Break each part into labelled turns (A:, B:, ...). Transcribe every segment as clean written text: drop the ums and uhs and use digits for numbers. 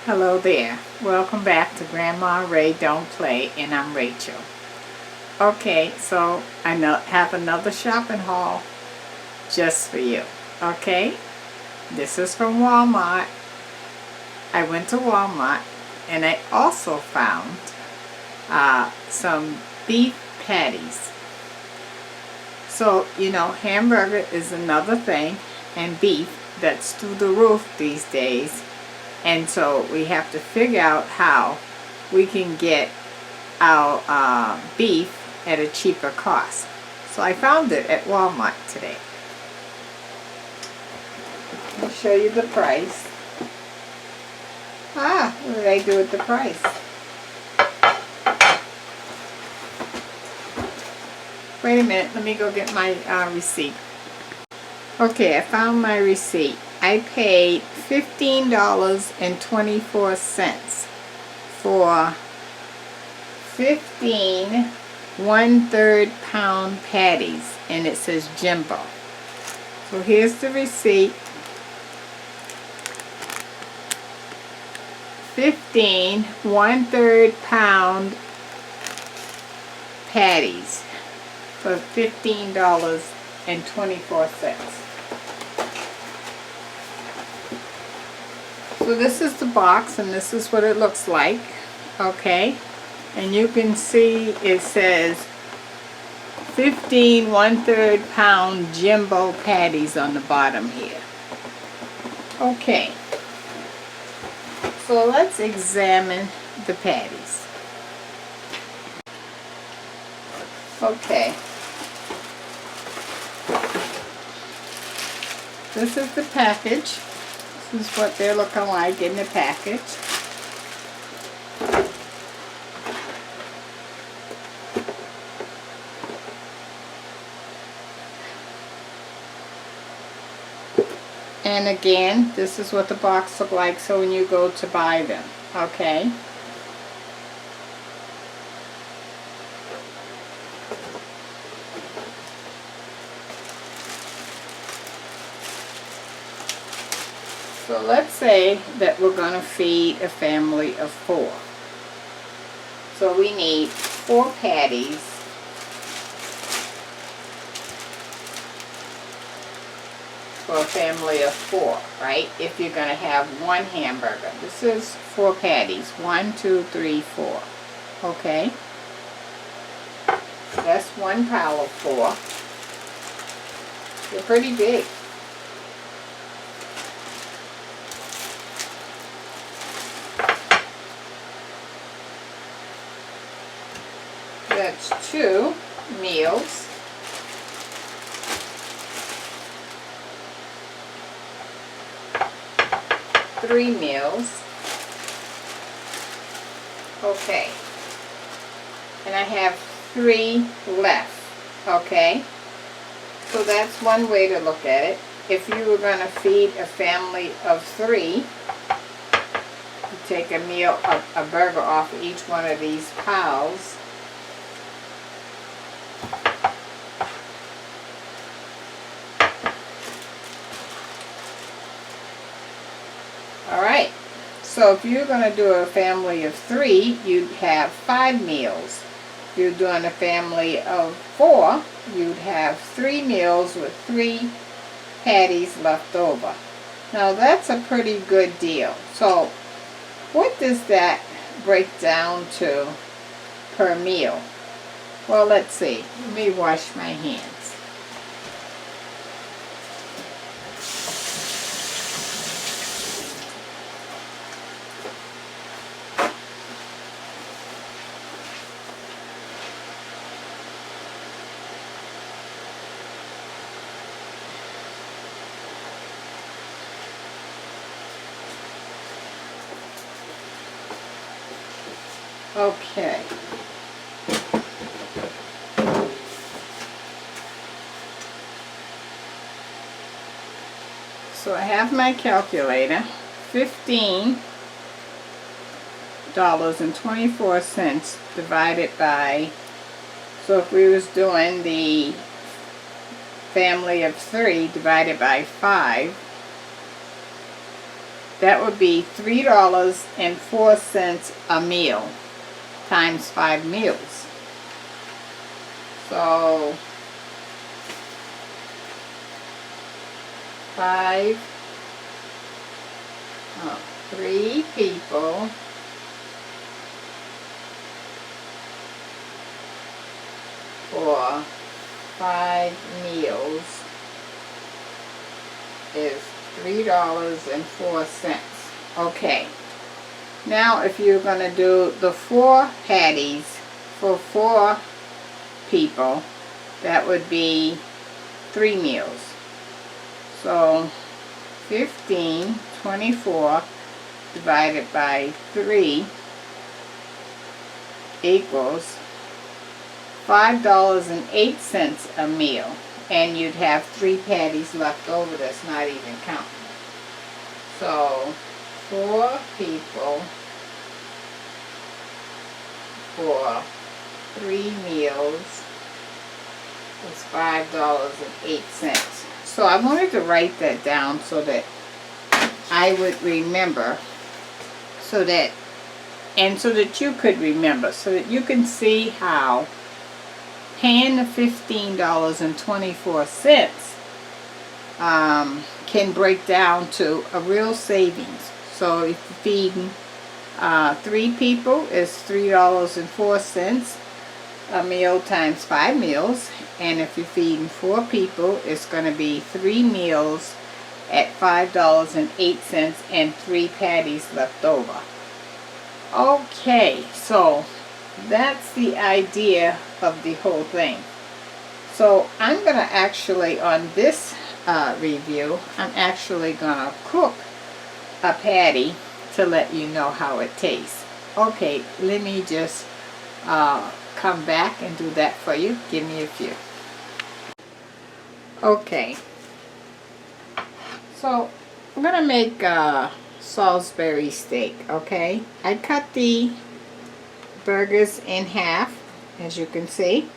A: Hello there. Welcome back to Grandma Ray Don't Play, and I'm Rachel. Okay, so I have another shopping haul just for you. Okay, this is from Walmart. I went to Walmart and I also found some beef patties. So, you know, hamburger is another thing, and beef, that's through the roof these days. And so we have to figure out how we can get our beef at a cheaper cost. So I found it at Walmart today. I'll show you the price. What did I do with the price? Wait a minute, let me go get my receipt. Okay, I found my receipt. I paid $15.24 for 15 1/3 pound patties, and it says jumbo. So here's the receipt. 15 1/3 pound patties for $15.24. So this is the box, and this is what it looks like. Okay, and you can see it says 15 1/3 pound jumbo patties on the bottom here. Okay, so let's examine the patties. Okay, this is the package. This is what they're looking like in the package. And again, this is what the box looks like so when you go to buy them. Okay. So let's say that we're going to feed a family of 4. So we need 4 patties for a family of 4, right? If you're going to have 1 hamburger. This is 4 patties. 1, 2, 3, 4. Okay? That's 1 pile of 4. They're pretty big. That's 2 meals. Three meals. Okay. And I have 3 left. Okay. So that's one way to look at it. If you were going to feed a family of 3, you take a meal, a burger off of each one of these piles. Alright, so if you're going to do a family of 3, you'd have 5 meals. If you're doing a family of 4, you'd have 3 meals with 3 patties left over. Now that's a pretty good deal. So what does that break down to per meal? Well, let's see. Let me wash my hands. Okay. So I have my calculator. $15.24 divided by, so if we was doing the family of 3 divided by 5, that would be $3.04 a meal times 5 meals. So 3 people for 5 meals is $3.04. Okay. Now if you're going to do the 4 patties for 4 people, that would be 3 meals. So 24 divided by 3 equals $5.08 a meal, and you'd have 3 patties left over that's not even counting. So 4 people for 3 meals is $5.08. So I wanted to write that down so that I would remember, so that you could remember, so that you can see how paying the $15.24 can break down to a real savings. So if you're feeding 3 people, it's $3.04 a meal times 5 meals, and if you're feeding 4 people, it's going to be 3 meals at $5.08 and 3 patties left over. Okay, so that's the idea of the whole thing. So I'm going to actually, on this review, I'm actually going to cook a patty to let you know how it tastes. Okay, let me just come back and do that for you. Give me a few. Okay, so I'm going to make Salisbury steak, okay? I cut the burgers in half, as you can see.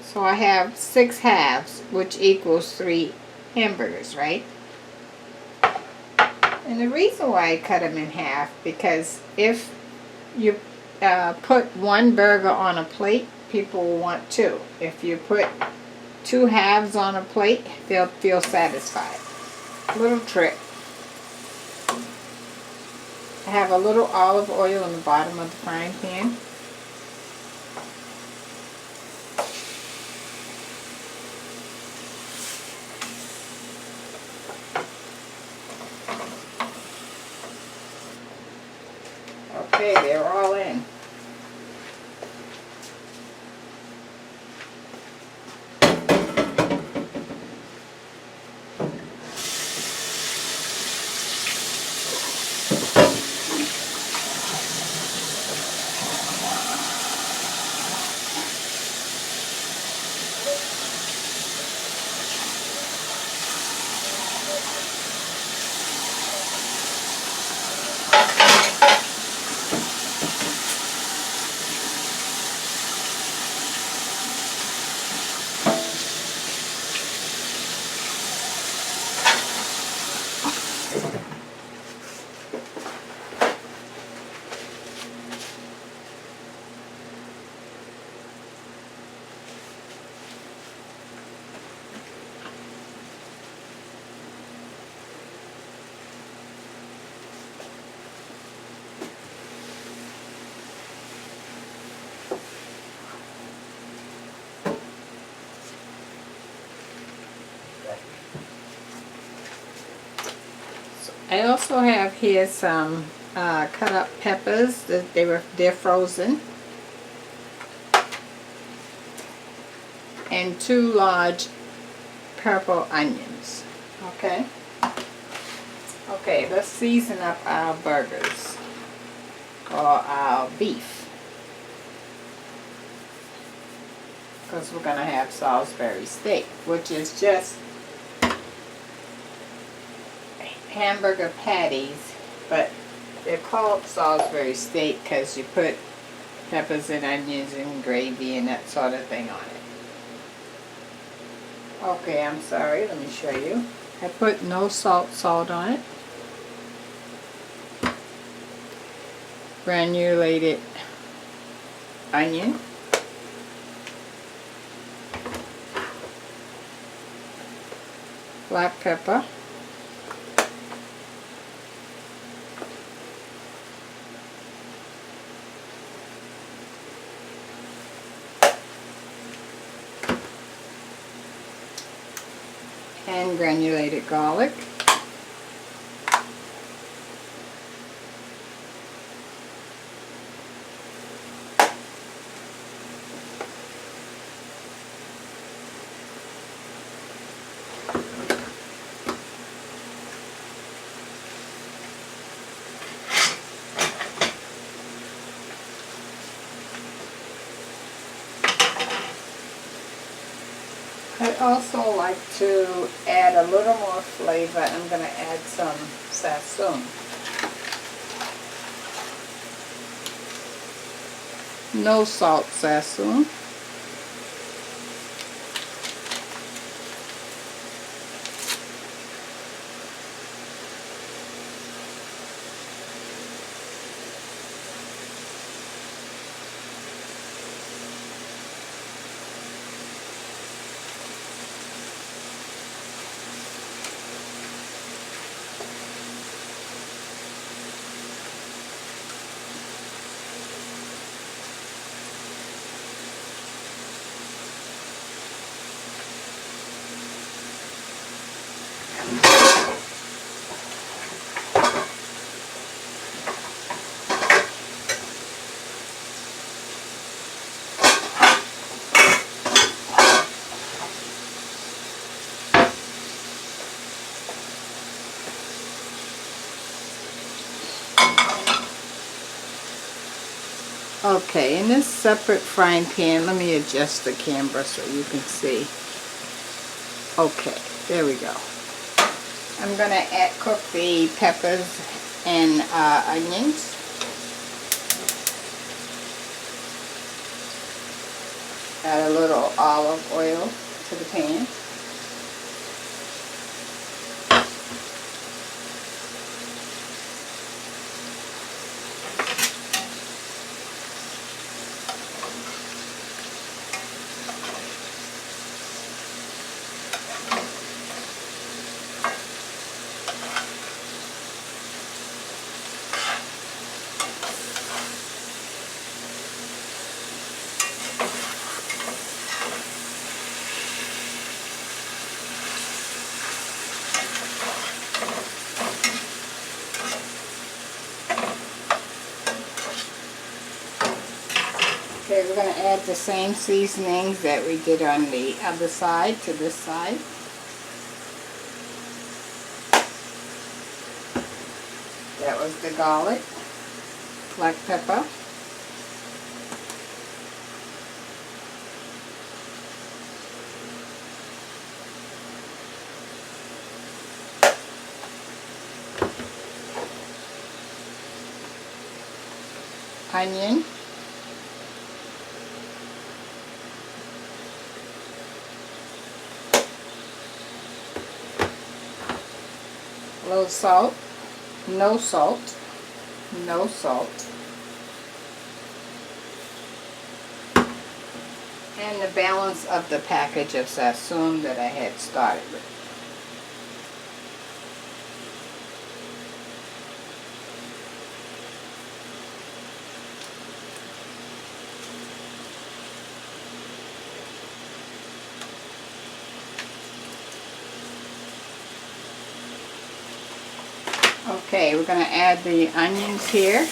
A: So I have 6 halves, which equals 3 hamburgers, right? And the reason why I cut them in half, because if you put 1 burger on a plate, people will want 2. If you put 2 halves on a plate, they'll feel satisfied. Little trick. I have a little olive oil in the bottom of the frying pan. Okay, they're all in. I also have here some cut up peppers. They're frozen, and 2 large purple onions. Okay. Okay, let's season up our burgers or our beef, because we're gonna have Salisbury steak, which is just hamburger patties, but they're called Salisbury steak because you put peppers and onions and gravy and that sort of thing on it. Okay, I'm sorry, let me show you. I put no salt on it. Granulated onion. Black pepper. And granulated garlic. I also like to add a little more flavor. I'm going to add some sassoon. No salt sassoon. Okay, in this separate frying pan, let me adjust the camera so you can see. Okay, there we go. I'm going to cook the peppers and onions. Add a little olive oil to the pan. Okay, we're going to add the same seasonings that we did on the other side to this side. That was the garlic, black pepper, onion, a little salt, no salt, no salt, and the balance of the package of sassoon that I had started with. Okay, we're going to add the onions here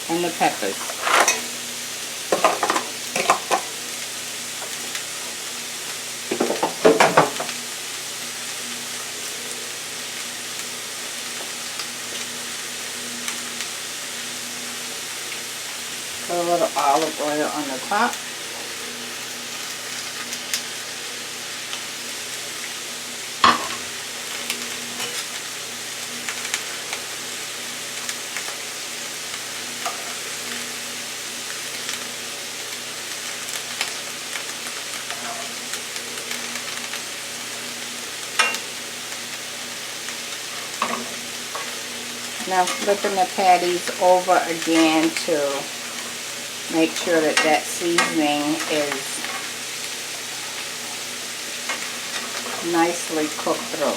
A: and the peppers. Put a little olive oil on the top. Now I'm flipping the patties over again to make sure that that seasoning is nicely cooked through.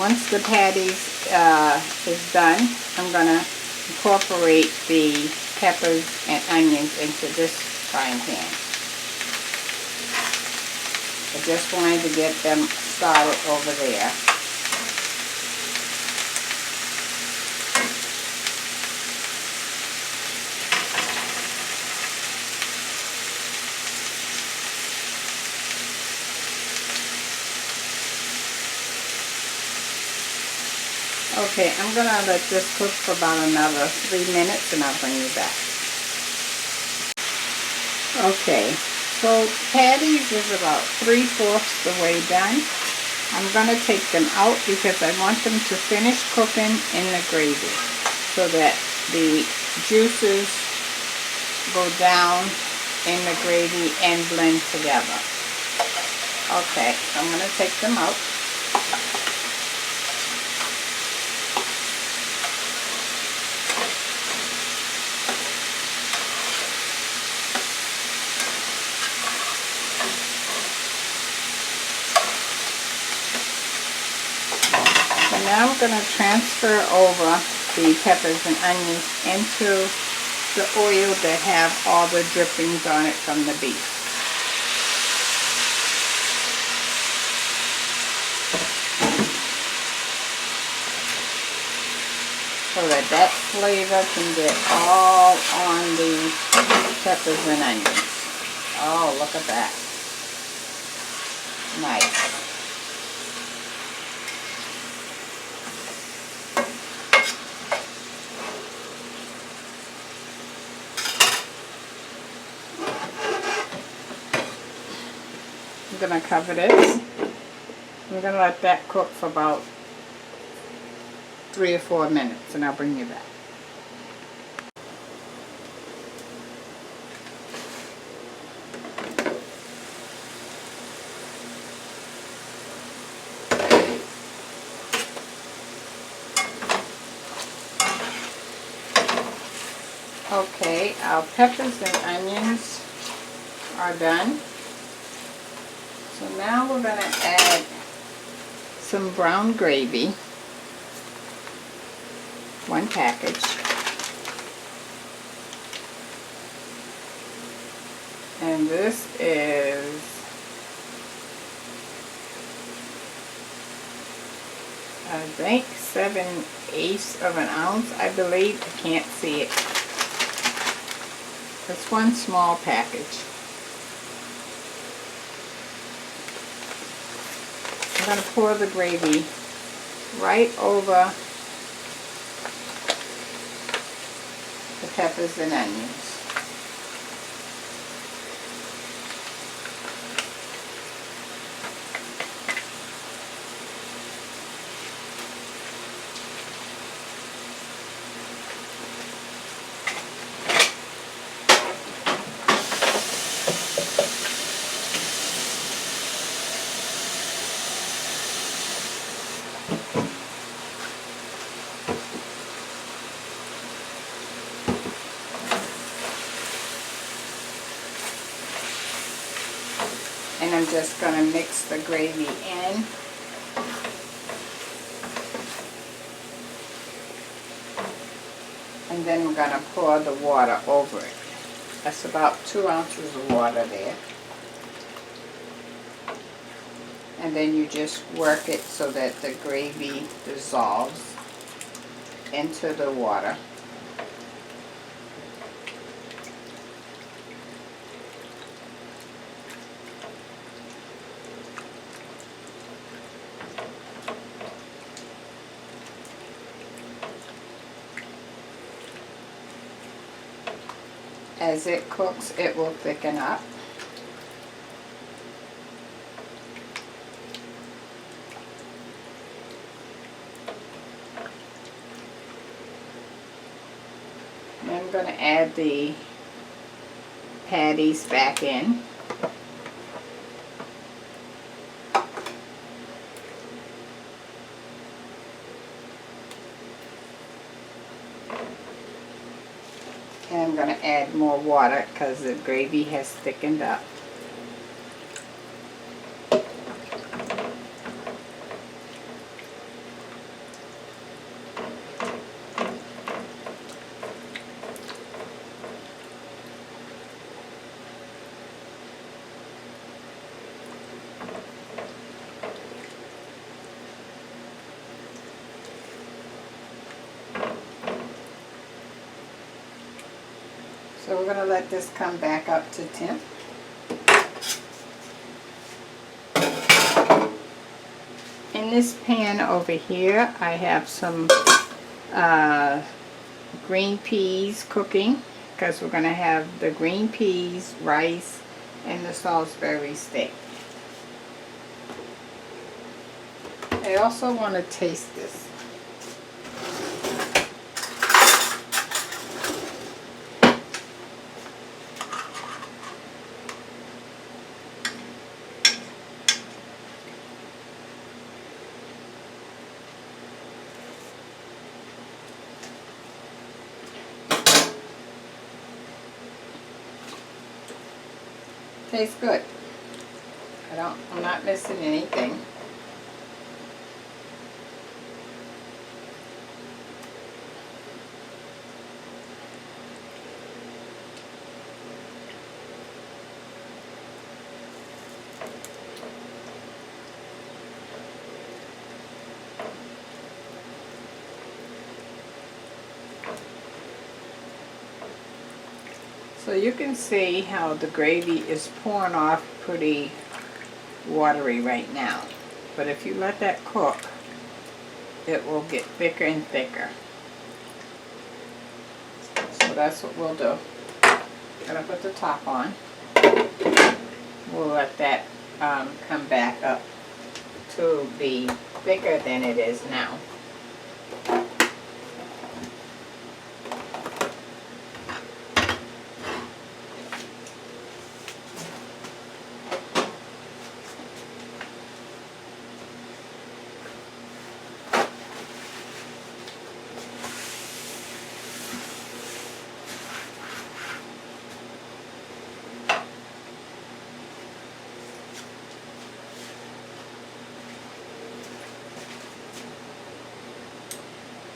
A: Once the patties is done, I'm going to incorporate the peppers and onions into this frying pan. I just wanted to get them started over there. Okay, I'm going to let this cook for about another 3 minutes and I'll bring you back. Okay, so patties is about 3/4 the way done. I'm going to take them out because I want them to finish cooking in the gravy so that the juices go down in the gravy and blend together. Okay, so I'm going to take them out. Now I'm going to transfer over the peppers and onions into the oil that have all the drippings on it from the beef. So that that flavor can get all on the peppers and onions. Oh, look at that. Nice. I'm going to cover this. I'm going to let that cook for about 3 or 4 minutes and I'll bring you back. Okay, our peppers and onions are done. So now we're going to add some brown gravy, 1 package, and this is I think 7/8 of an ounce, I believe. I can't see it. It's 1 small package. I'm going to pour the gravy right over the peppers and onions. And I'm just going to mix the gravy in. And then we're going to pour the water over it. That's about 2 ounces of water there. And then you just work it so that the gravy dissolves into the water. As it cooks, it will thicken up. And I'm going to add the patties back in. add more water because the gravy has thickened up. So we're going to let this come back up to temp. In this pan over here, I have some green peas cooking because we're going to have the green peas, rice, and the Salisbury steak. I also want to taste this. Tastes good. I'm not missing anything. So you can see how the gravy is pouring off pretty watery right now. But if you let that cook, it will get thicker and thicker. So that's what we'll do. I'm going to put the top on. We'll let that come back up to be thicker than it is now.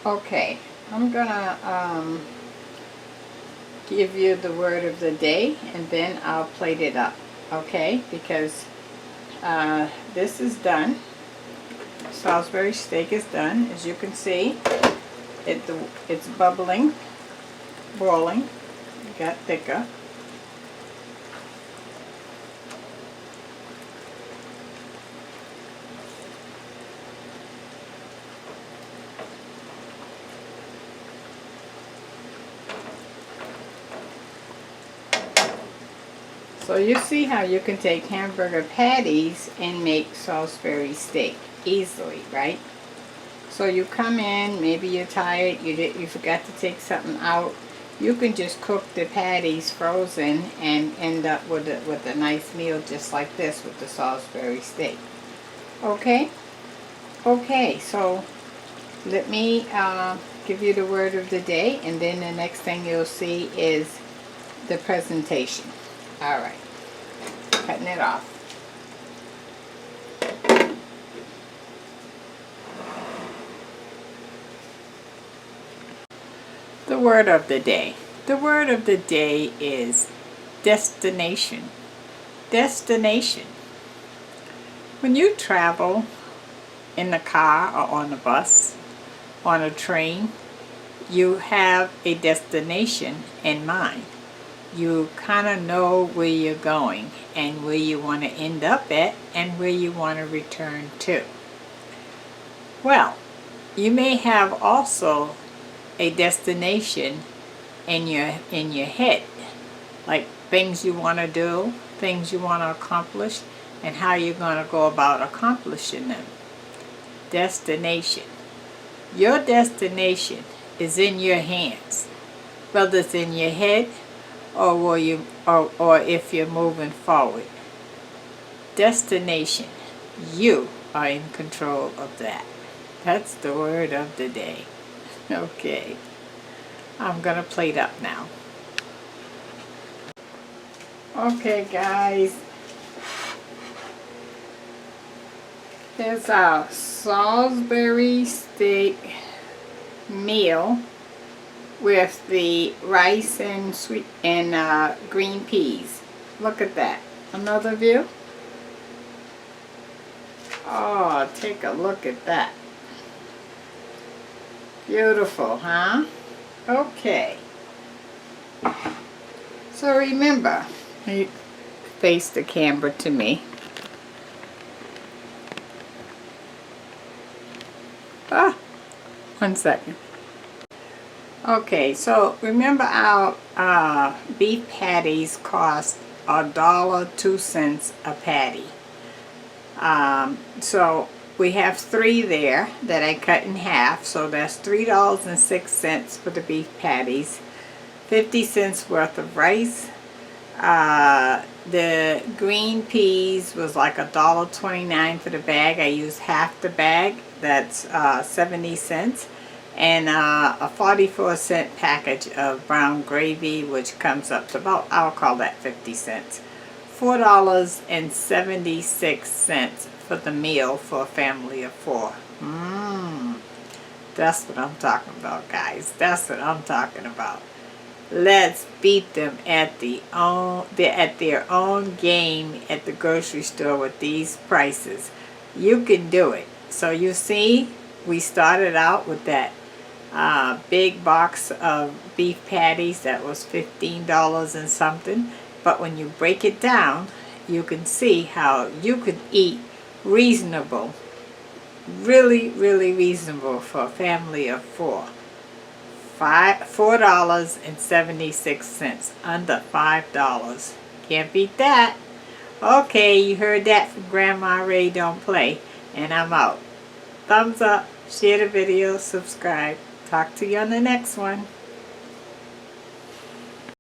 A: Okay, I'm gonna give you the word of the day and then I'll plate it up, okay? Because this is done. Salisbury steak is done. As you can see, it's bubbling, boiling. It got thicker. So you see how you can take hamburger patties and make Salisbury steak easily, right? So you come in, maybe you're tired, you forgot to take something out. You can just cook the patties frozen and end up with a nice meal just like this with the Salisbury steak. Okay? Okay, so let me give you the word of the day, and then the next thing you'll see is the presentation. Alright, cutting it off. The word of the day. The word of the day is destination. Destination. When you travel in the car or on the bus, on a train, you have a destination in mind. You kind of know where you're going and where you want to end up at and where you want to return to. Well, you may have also a destination in your head, like things you want to do, things you want to accomplish, and how you're going to go about accomplishing them. Destination. Your destination is in your hands, whether it's in your head or if you're moving forward. Destination. You are in control of that. That's the word of the day. Okay. I'm going to plate up now. Okay, guys. Here's our Salisbury steak meal with the rice and green peas. Look at that. Another view. Oh, take a look at that. Beautiful, huh? Okay. So remember, you face the camera to me. Ah, 1 second. Okay, so remember our beef patties cost $1.02 a patty. So we have 3 there that I cut in half, so that's $3.06 for the beef patties, 50 cents worth of rice. The green peas was like $1.29 for the bag. I used half the bag, that's 70 cents. And a 44-cent package of brown gravy, which comes up to about, I'll call that 50 cents. $4.76 for the meal for a family of 4. That's what I'm talking about, guys. That's what I'm talking about. Let's beat them at their own game at the grocery store with these prices. You can do it. So you see, we started out with that big box of beef patties that was $15 and something. But when you break it down, you can see how you could eat reasonable, really, really reasonable for a family of 4. $4.76, under $5. Can't beat that. Okay, you heard that from Grandma Ray Don't Play, and I'm out. Thumbs up, share the video, subscribe. Talk to you on the next one.